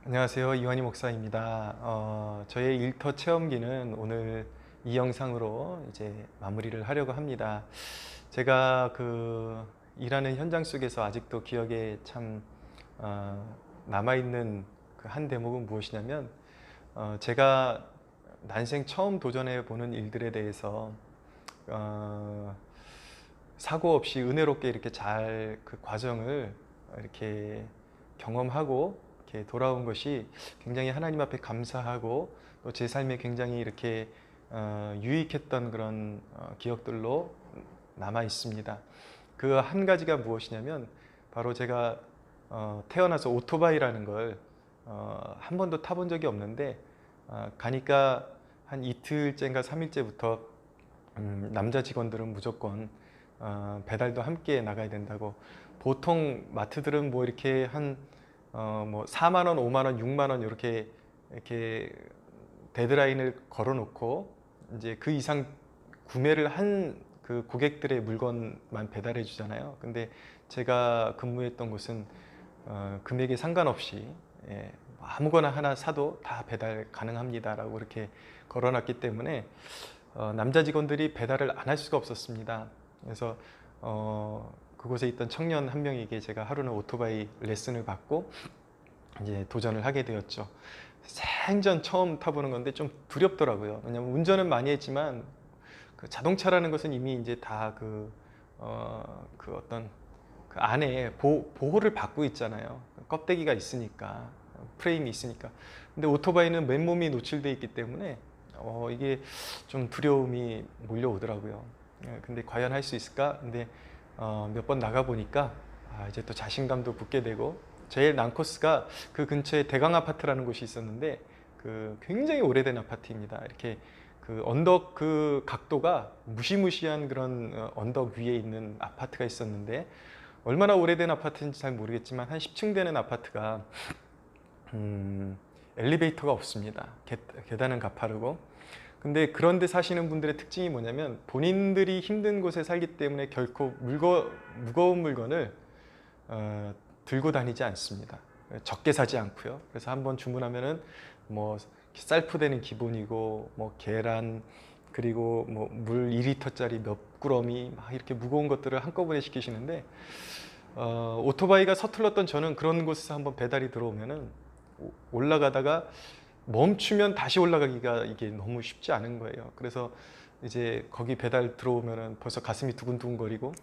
안녕하세요. 이완희 목사입니다. 저의 일터 체험기는 오늘 이 영상으로 이제 마무리를 하려고 합니다. 제가 일하는 현장 속에서 아직도 기억에 참 남아있는 그 한 대목은 무엇이냐면, 제가 난생 처음 도전해 보는 일들에 대해서 사고 없이 은혜롭게 이렇게 잘 그 과정을 이렇게 경험하고 이렇게 돌아온 것이 굉장히 하나님 앞에 감사하고, 또 제 삶에 굉장히 이렇게 유익했던 그런 기억들로 남아 있습니다. 그 한 가지가 무엇이냐면, 바로 제가 태어나서 오토바이라는 걸 한 번도 타본 적이 없는데, 가니까 한 이틀째인가 3일째부터 남자 직원들은 무조건 배달도 함께 나가야 된다고. 보통 마트들은 뭐 이렇게 한 뭐 4만 원, 5만 원, 6만 원 이렇게 데드라인을 걸어 놓고 이제 그 이상 구매를 한 그 고객들의 물건만 배달해 주잖아요. 근데 제가 근무했던 곳은 금액에 상관없이, 아무거나 하나 사도 다 배달 가능합니다라고 이렇게 걸어놨기 때문에 남자 직원들이 배달을 안 할 수가 없었습니다. 그래서 그곳에 있던 청년 한 명에게 제가 하루는 오토바이 레슨을 받고 이제 도전을 하게 되었죠. 생전 처음 타보는 건데 좀 두렵더라고요. 왜냐면 운전은 많이 했지만 그 자동차라는 것은 이미 이제 다 어떤 그 안에 보호를 받고 있잖아요. 껍데기가 있으니까, 프레임이 있으니까. 근데 오토바이는 맨몸이 노출되어 있기 때문에 이게 좀 두려움이 몰려오더라고요. 근데 과연 할 수 있을까? 근데 몇 번 나가 보니까 이제 또 자신감도 붙게 되고, 제일 난 코스가 그 근처에 대강 아파트라는 곳이 있었는데, 그 굉장히 오래된 아파트입니다. 이렇게 그 언덕 그 각도가 무시무시한 그런 언덕 위에 있는 아파트가 있었는데, 얼마나 오래된 아파트인지 잘 모르겠지만 한 10층 되는 아파트가 엘리베이터가 없습니다. 계단은 가파르고. 근데 그런데 사시는 분들의 특징이 뭐냐면, 본인들이 힘든 곳에 살기 때문에 결코 무거운 물건을 들고 다니지 않습니다. 적게 사지 않고요. 그래서 한번 주문하면은 뭐 쌀포대는 기본이고, 뭐 계란, 그리고 뭐 물 2리터짜리 몇 꾸러미 막 이렇게 무거운 것들을 한꺼번에 시키시는데, 오토바이가 서툴렀던 저는 그런 곳에서 한번 배달이 들어오면은 올라가다가 멈추면 다시 올라가기가 이게 너무 쉽지 않은 거예요. 그래서 이제 거기 배달 들어오면은 벌써 가슴이 두근두근거리고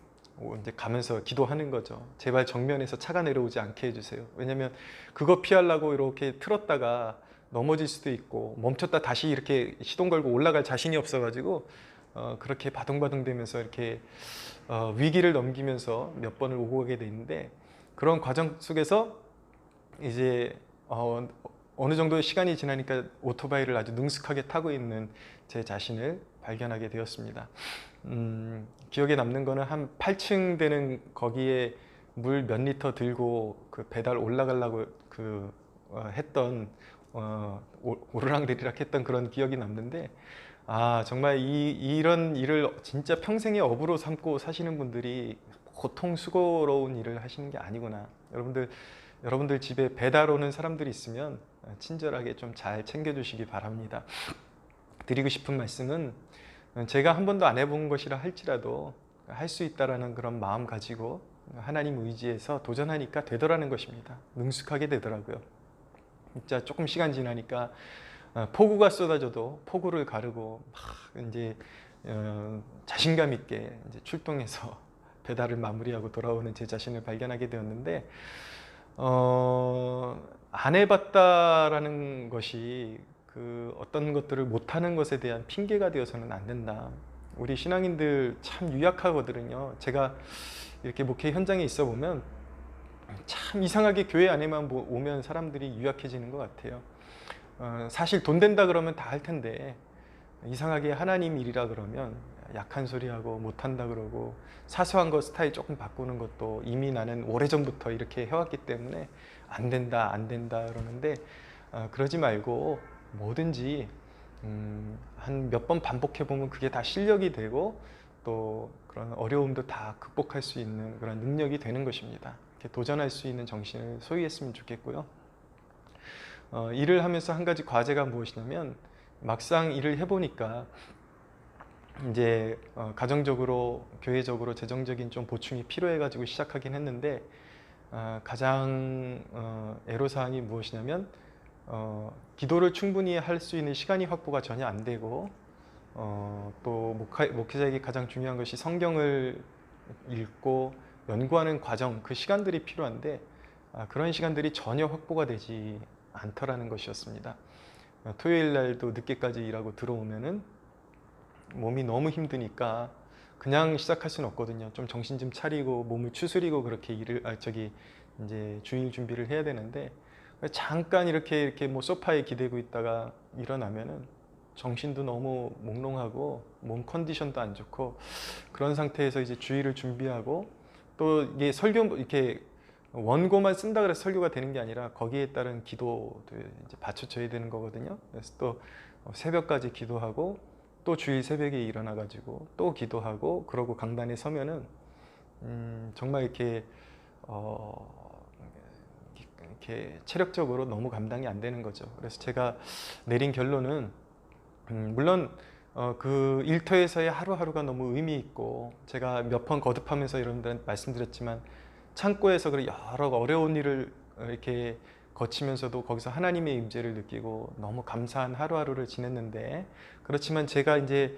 이제 가면서 기도하는 거죠. 제발 정면에서 차가 내려오지 않게 해주세요. 왜냐면 그거 피하려고 이렇게 틀었다가 넘어질 수도 있고, 멈췄다 다시 이렇게 시동 걸고 올라갈 자신이 없어가지고 그렇게 바둥바둥 되면서 이렇게 위기를 넘기면서 몇 번을 오고 가게 되는데, 그런 과정 속에서 이제 어느 정도 시간이 지나니까 오토바이를 아주 능숙하게 타고 있는 제 자신을 발견하게 되었습니다. 기억에 남는 거는 한 8층 되는 거기에 물 몇 리터 들고 그 배달 올라가려고 했던 오르락내리락 했던 그런 기억이 남는데, 정말 이런 일을 진짜 평생의 업으로 삼고 사시는 분들이 고통스러운 일을 하시는 게 아니구나. 여러분들 집에 배달 오는 사람들이 있으면 친절하게 좀 잘 챙겨주시기 바랍니다. 드리고 싶은 말씀은, 제가 한 번도 안 해본 것이라 할지라도 할 수 있다라는 그런 마음 가지고 하나님 의지해서 도전하니까 되더라는 것입니다. 능숙하게 되더라고요. 진짜 조금 시간 지나니까 폭우가 쏟아져도 폭우를 가르고 막 이제 자신감 있게 이제 출동해서 배달을 마무리하고 돌아오는 제 자신을 발견하게 되었는데, 안 해봤다라는 것이 그 어떤 것들을 못하는 것에 대한 핑계가 되어서는 안 된다. 우리 신앙인들 참 유약하거든요. 제가 이렇게 목회 현장에 있어 보면 참 이상하게 교회 안에만 오면 사람들이 유약해지는 것 같아요. 사실 돈 된다 그러면 다 할 텐데, 이상하게 하나님 일이라 그러면 약한 소리하고 못한다 그러고, 사소한 거 스타일 조금 바꾸는 것도 이미 나는 오래전부터 이렇게 해왔기 때문에 안 된다 안 된다 그러는데, 그러지 말고 뭐든지 한 몇 번 반복해 보면 그게 다 실력이 되고, 또 그런 어려움도 다 극복할 수 있는 그런 능력이 되는 것입니다. 이렇게 도전할 수 있는 정신을 소유했으면 좋겠고요. 일을 하면서 한 가지 과제가 무엇이냐면 막상 일을 해보니까 이제 가정적으로 교회적으로 재정적인 좀 보충이 필요해가지고 시작하긴 했는데 가장 애로사항이 무엇이냐면 기도를 충분히 할 수 있는 시간이 확보가 전혀 안 되고 또 목회자에게 가장 중요한 것이 성경을 읽고 연구하는 과정, 그 시간들이 필요한데 그런 시간들이 전혀 확보가 되지 않더라는 것이었습니다. 토요일 날도 늦게까지 일하고 들어오면은 몸이 너무 힘드니까 그냥 시작할 수는 없거든요. 좀 정신 좀 차리고 몸을 추스리고 그렇게 이제 주일 준비를 해야 되는데 잠깐 이렇게 뭐 소파에 기대고 있다가 일어나면은 정신도 너무 몽롱하고 몸 컨디션도 안 좋고 그런 상태에서 이제 주일을 준비하고 또 이게 설교 이렇게 원고만 쓴다 그래서 설교가 되는 게 아니라 거기에 따른 기도도 이제 받쳐줘야 되는 거거든요. 그래서 또 새벽까지 기도하고 또 주일 새벽에 일어나 가지고 또 기도하고 그러고 강단에 서면은 정말 이렇게 이렇게 체력적으로 너무 감당이 안 되는 거죠. 그래서 제가 내린 결론은 물론 그 일터에서의 하루하루가 너무 의미 있고 제가 몇 번 거듭하면서 여러분들한테 말씀드렸지만 창고에서 그런 여러 어려운 일을 이렇게 거치면서도 거기서 하나님의 임재를 느끼고 너무 감사한 하루하루를 지냈는데 그렇지만 제가 이제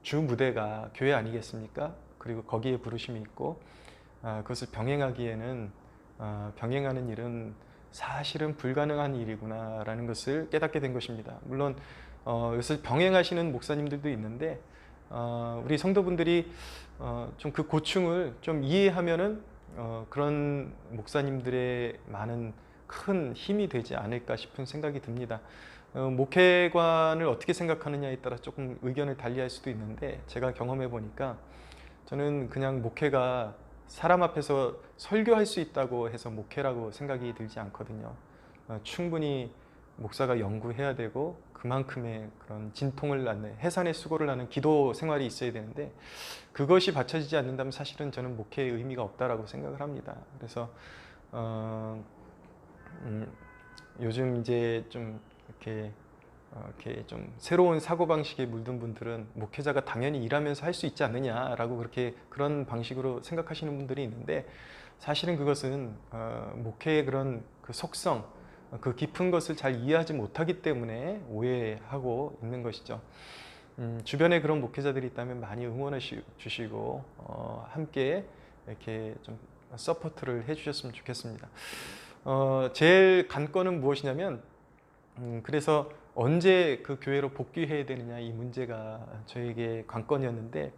주 무대가 교회 아니겠습니까? 그리고 거기에 부르심이 있고 그것을 병행하기에는 병행하는 일은 사실은 불가능한 일이구나라는 것을 깨닫게 된 것입니다. 물론 이것을 병행하시는 목사님들도 있는데 우리 성도분들이 좀 그 고충을 좀 이해하면은 그런 목사님들의 많은 큰 힘이 되지 않을까 싶은 생각이 듭니다. 목회관을 어떻게 생각하느냐에 따라 조금 의견을 달리할 수도 있는데 제가 경험해 보니까 저는 그냥 목회가 사람 앞에서 설교할 수 있다고 해서 목회라고 생각이 들지 않거든요. 충분히 목사가 연구해야 되고 그만큼의 그런 진통을 낳는 해산의 수고를 하는 기도 생활이 있어야 되는데 그것이 받쳐지지 않는다면 사실은 저는 목회의 의미가 없다라고 생각을 합니다. 그래서 요즘 이제 좀 이렇게 좀 새로운 사고방식에 물든 분들은 목회자가 당연히 일하면서 할 수 있지 않느냐라고 그런 방식으로 생각하시는 분들이 있는데 사실은 그것은 목회의 그런 그 속성, 그 깊은 것을 잘 이해하지 못하기 때문에 오해하고 있는 것이죠. 주변에 그런 목회자들이 있다면 많이 응원해 주시고 함께 이렇게 좀 서포트를 해주셨으면 좋겠습니다. 제일 관건은 무엇이냐면 그래서 언제 그 교회로 복귀해야 되느냐 이 문제가 저에게 관건이었는데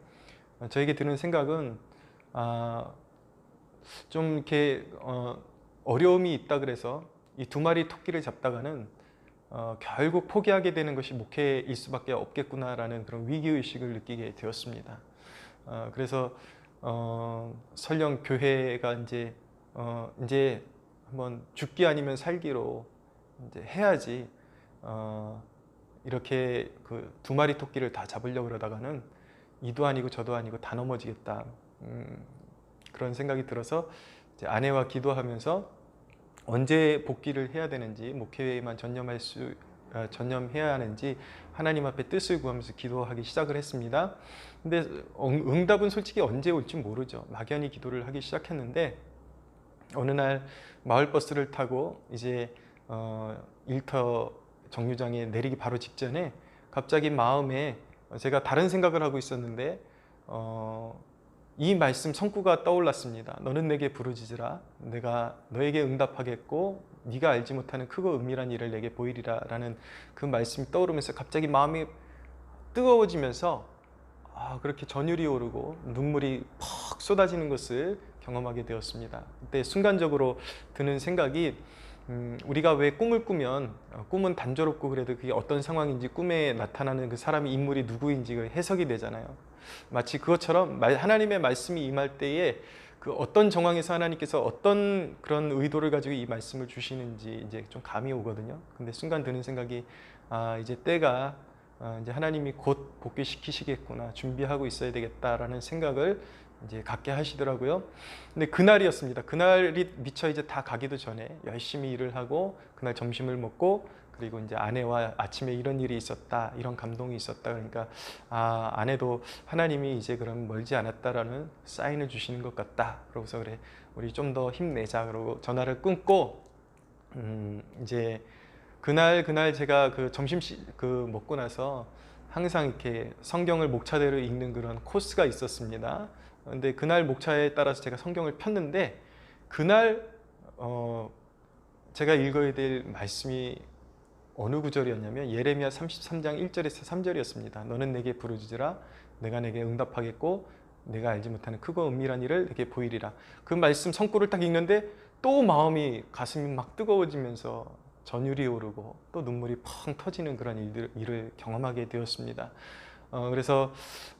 저에게 드는 생각은 좀 이렇게 어려움이 있다 그래서 이 두 마리 토끼를 잡다가는 결국 포기하게 되는 것이 목회일 수밖에 없겠구나라는 그런 위기의식을 느끼게 되었습니다. 그래서 설령 교회가 이제 한번 죽기 아니면 살기로 이제 해야지 이렇게 그 두 마리 토끼를 다 잡으려고 그러다가는 이도 아니고 저도 아니고 다 넘어지겠다 그런 생각이 들어서 이제 아내와 기도하면서 언제 복귀를 해야 되는지 목회에만 전념해야 하는지 하나님 앞에 뜻을 구하면서 기도하기 시작을 했습니다. 근데 응답은 솔직히 언제 올지 모르죠. 막연히 기도를 하기 시작했는데 어느 날 마을버스를 타고 이제 일터 정류장에 내리기 바로 직전에 갑자기 마음에 제가 다른 생각을 하고 있었는데 이 말씀 성구가 떠올랐습니다. 너는 내게 부르짖으라 내가 너에게 응답하겠고 네가 알지 못하는 크고 은밀한 일을 내게 보이리라 라는 그 말씀이 떠오르면서 갑자기 마음이 뜨거워지면서 그렇게 전율이 오르고 눈물이 퍽 쏟아지는 것을 경험하게 되었습니다. 그때 순간적으로 드는 생각이 우리가 왜 꿈을 꾸면 꿈은 단조롭고 그래도 그게 어떤 상황인지 꿈에 나타나는 그 사람의 인물이 누구인지 해석이 되잖아요. 마치 그것처럼 하나님의 말씀이 임할 때에 그 어떤 정황에서 하나님께서 어떤 그런 의도를 가지고 이 말씀을 주시는지 이제 좀 감이 오거든요. 근데 순간 드는 생각이 이제 때가 이제 하나님이 곧 복귀시키시겠구나 준비하고 있어야 되겠다라는 생각을 이제 갖게 하시더라고요. 근데 그날이었습니다. 그날이 미처 이제 다 가기도 전에 열심히 일을 하고 그날 점심을 먹고 그리고 이제 아내와 아침에 이런 일이 있었다, 이런 감동이 있었다. 그러니까 아내도 하나님이 이제 그럼 멀지 않았다라는 사인을 주시는 것 같다. 그러고서 그래 우리 좀 더 힘내자. 그러고 전화를 끊고 이제 그날 제가 그 점심 먹고 나서 항상 이렇게 성경을 목차대로 읽는 그런 코스가 있었습니다. 근데 그날 목차에 따라서 제가 성경을 폈는데 그날 제가 읽어야 될 말씀이 어느 구절이었냐면 예레미야 33장 1절에서 3절이었습니다. 너는 내게 부르짖으라 내가 내게 응답하겠고 내가 알지 못하는 크고 은밀한 일을 내게 보이리라. 그 말씀 성구를 딱 읽는데 또 마음이 가슴이 막 뜨거워지면서 전율이 오르고 또 눈물이 펑 터지는 그런 일을 경험하게 되었습니다. 그래서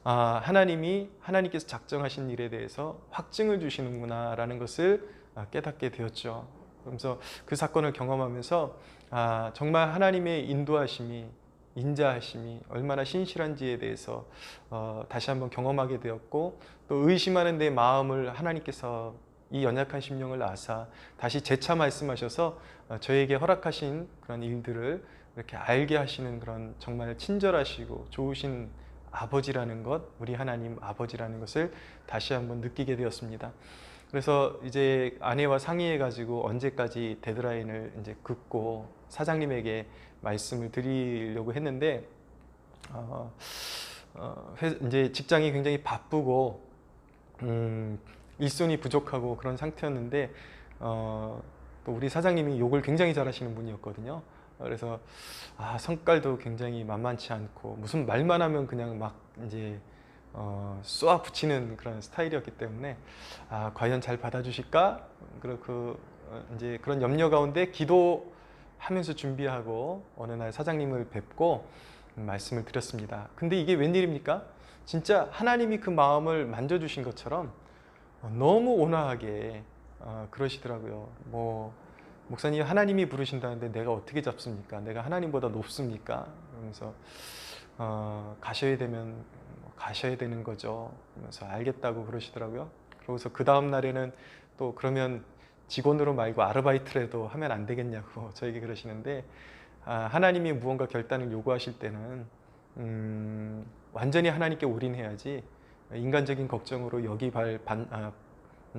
하나님께서 작정하신 일에 대해서 확증을 주시는구나라는 것을 깨닫게 되었죠. 그러면서 그 사건을 경험하면서 정말 하나님의 인도하심이 인자하심이 얼마나 신실한지에 대해서 다시 한번 경험하게 되었고 또 의심하는 내 마음을 하나님께서 이 연약한 심령을 아사 다시 재차 말씀하셔서 저에게 허락하신 그런 일들을 이렇게 알게 하시는 그런 정말 친절하시고 좋으신 아버지라는 것, 우리 하나님 아버지라는 것을 다시 한번 느끼게 되었습니다. 그래서 이제 아내와 상의해 가지고 언제까지 데드라인을 이제 긋고 사장님에게 말씀을 드리려고 했는데 이제 직장이 굉장히 바쁘고 일손이 부족하고 그런 상태였는데 또 우리 사장님이 욕을 굉장히 잘하시는 분이었거든요. 그래서 성깔도 굉장히 만만치 않고 무슨 말만 하면 그냥 막 이제 쏘아 붙이는 그런 스타일이었기 때문에 과연 잘 받아주실까? 이제 그런 염려 가운데 기도하면서 준비하고 어느 날 사장님을 뵙고 말씀을 드렸습니다. 근데 이게 웬일입니까? 진짜 하나님이 그 마음을 만져주신 것처럼 너무 온화하게 그러시더라고요. 목사님 하나님이 부르신다는데 내가 어떻게 잡습니까? 내가 하나님보다 높습니까? 그러면서 가셔야 되면 가셔야 되는 거죠. 그러면서 알겠다고 그러시더라고요. 그러고서 그 다음 날에는 또 그러면 직원으로 말고 아르바이트라도 하면 안 되겠냐고 저에게 그러시는데 하나님이 무언가 결단을 요구하실 때는 완전히 하나님께 올인해야지 인간적인 걱정으로 여기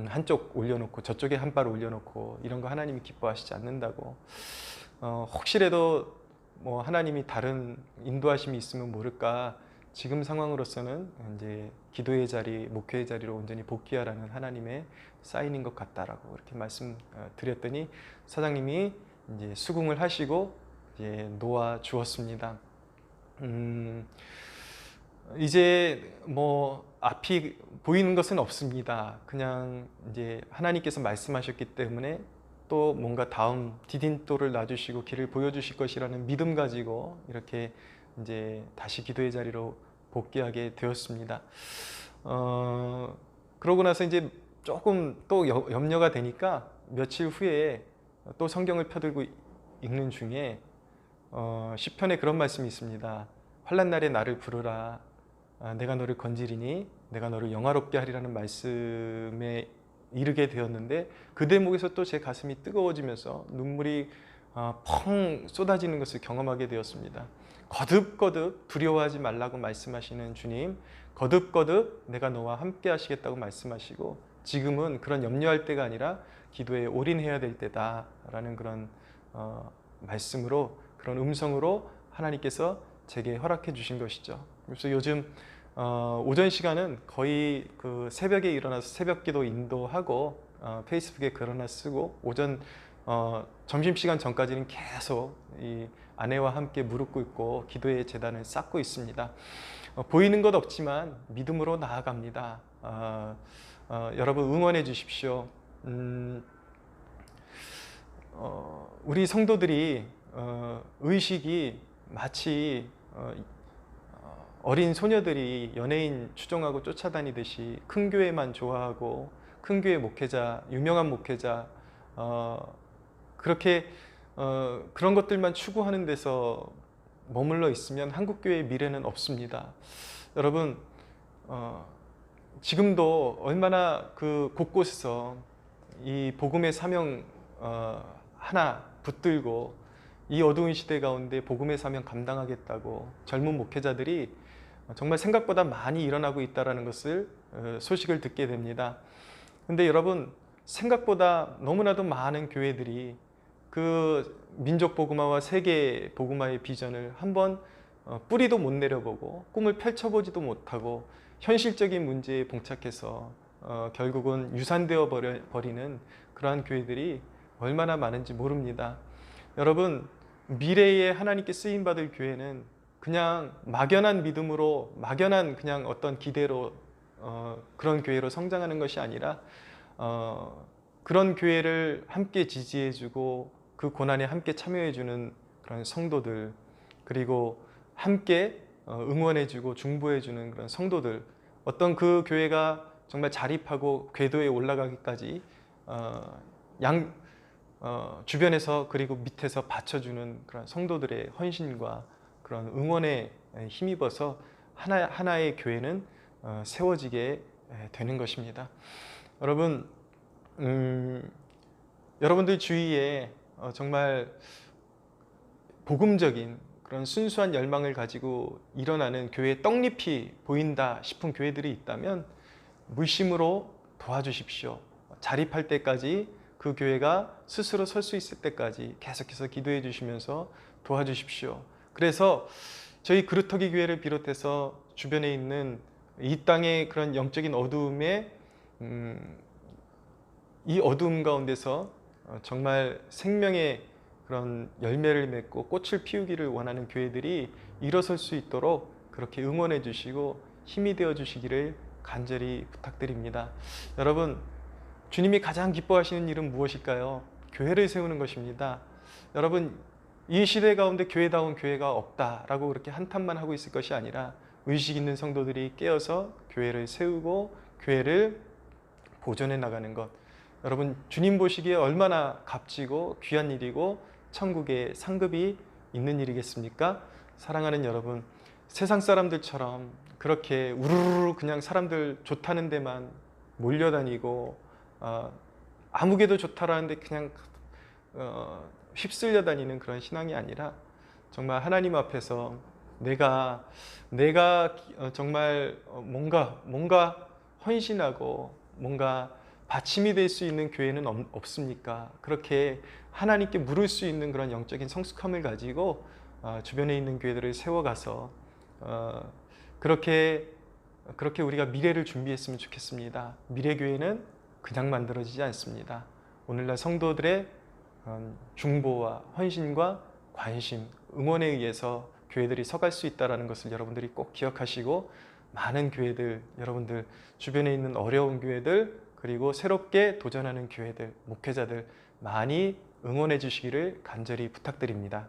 한쪽 올려놓고 저쪽에 한 발 올려놓고 이런 거 하나님이 기뻐하시지 않는다고. 혹시라도 하나님이 다른 인도하심이 있으면 모를까 지금 상황으로서는 이제 기도의 자리, 목회의 자리로 온전히 복귀하라는 하나님의 사인인 것 같다라고 이렇게 말씀드렸더니 사장님이 이제 수긍을 하시고 이제 놓아 주었습니다. 이제 앞이 보이는 것은 없습니다. 그냥 이제 하나님께서 말씀하셨기 때문에 또 뭔가 다음 디딤돌을 놔주시고 길을 보여주실 것이라는 믿음 가지고 이렇게 이제 다시 기도의 자리로 복귀하게 되었습니다. 그러고 나서 이제 조금 또 염려가 되니까 며칠 후에 또 성경을 펴들고 읽는 중에 시편에 그런 말씀이 있습니다. 환난 날에 나를 부르라. 내가 너를 건지리니 내가 너를 영화롭게 하리라는 말씀에 이르게 되었는데 그 대목에서 또 제 가슴이 뜨거워지면서 눈물이 펑 쏟아지는 것을 경험하게 되었습니다. 거듭거듭 두려워하지 말라고 말씀하시는 주님, 거듭거듭 내가 너와 함께 하시겠다고 말씀하시고 지금은 그런 염려할 때가 아니라 기도에 올인해야 될 때다라는 그런 말씀으로 그런 음성으로 하나님께서 제게 허락해 주신 것이죠. 그래서 요즘 오전 시간은 거의 그 새벽에 일어나서 새벽기도 인도하고 페이스북에 글 하나 쓰고 오전 점심시간 전까지는 계속 이 아내와 함께 무릎 꿇고 기도의 제단을 쌓고 있습니다. 보이는 것 없지만 믿음으로 나아갑니다. 여러분 응원해 주십시오. 우리 성도들이 의식이 마치 어린 소녀들이 연예인 추종하고 쫓아다니듯이 큰 교회만 좋아하고 큰 교회 목회자, 유명한 목회자 그렇게 그런 것들만 추구하는 데서 머물러 있으면 한국교회의 미래는 없습니다. 여러분 지금도 얼마나 그 곳곳에서 이 복음의 사명 하나 붙들고 이 어두운 시대 가운데 복음의 사명 감당하겠다고 젊은 목회자들이 정말 생각보다 많이 일어나고 있다는 것을 소식을 듣게 됩니다. 근데 여러분, 생각보다 너무나도 많은 교회들이 그 민족 복음화와 세계 복음화의 비전을 한번 뿌리도 못 내려보고 꿈을 펼쳐보지도 못하고 현실적인 문제에 봉착해서 결국은 유산되어 버리는 그러한 교회들이 얼마나 많은지 모릅니다. 여러분, 미래에 하나님께 쓰임받을 교회는 그냥 막연한 믿음으로, 막연한 그냥 어떤 기대로 그런 교회로 성장하는 것이 아니라 그런 교회를 함께 지지해주고 그 고난에 함께 참여해주는 그런 성도들, 그리고 함께 응원해주고 중보해주는 그런 성도들, 어떤 그 교회가 정말 자립하고 궤도에 올라가기까지 주변에서 그리고 밑에서 받쳐주는 그런 성도들의 헌신과 그런 응원에 힘입어서 하나의 교회는 세워지게 되는 것입니다. 여러분, 여러분들 주위에 정말 복음적인 그런 순수한 열망을 가지고 일어나는 교회의 떡잎이 보인다 싶은 교회들이 있다면 물심으로 도와주십시오. 자립할 때까지 그 교회가 스스로 설 수 있을 때까지 계속해서 기도해 주시면서 도와주십시오. 그래서 저희 그루터기 교회를 비롯해서 주변에 있는 이 땅의 그런 영적인 어두움에 이 어두움 가운데서 정말 생명의 그런 열매를 맺고 꽃을 피우기를 원하는 교회들이 일어설 수 있도록 그렇게 응원해 주시고 힘이 되어 주시기를 간절히 부탁드립니다. 여러분, 주님이 가장 기뻐하시는 일은 무엇일까요? 교회를 세우는 것입니다. 여러분, 이 시대 가운데 교회다운 교회가 없다라고 그렇게 한탄만 하고 있을 것이 아니라 의식 있는 성도들이 깨어서 교회를 세우고 교회를 보존해 나가는 것, 여러분, 주님 보시기에 얼마나 값지고 귀한 일이고 천국에 상급이 있는 일이겠습니까? 사랑하는 여러분, 세상 사람들처럼 그렇게 우르르 그냥 사람들 좋다는 데만 몰려다니고 아무개도 좋다라는데 그냥 휩쓸려 다니는 그런 신앙이 아니라 정말 하나님 앞에서 내가 정말 뭔가 헌신하고 뭔가 받침이 될 수 있는 교회는 없습니까? 그렇게 하나님께 물을 수 있는 그런 영적인 성숙함을 가지고 주변에 있는 교회들을 세워가서 그렇게 우리가 미래를 준비했으면 좋겠습니다. 미래 교회는 그냥 만들어지지 않습니다. 오늘날 성도들의 중보와 헌신과 관심, 응원에 의해서 교회들이 서갈 수 있다는 것을 여러분들이 꼭 기억하시고, 많은 교회들, 여러분들 주변에 있는 어려운 교회들, 그리고 새롭게 도전하는 교회들, 목회자들 많이 응원해 주시기를 간절히 부탁드립니다.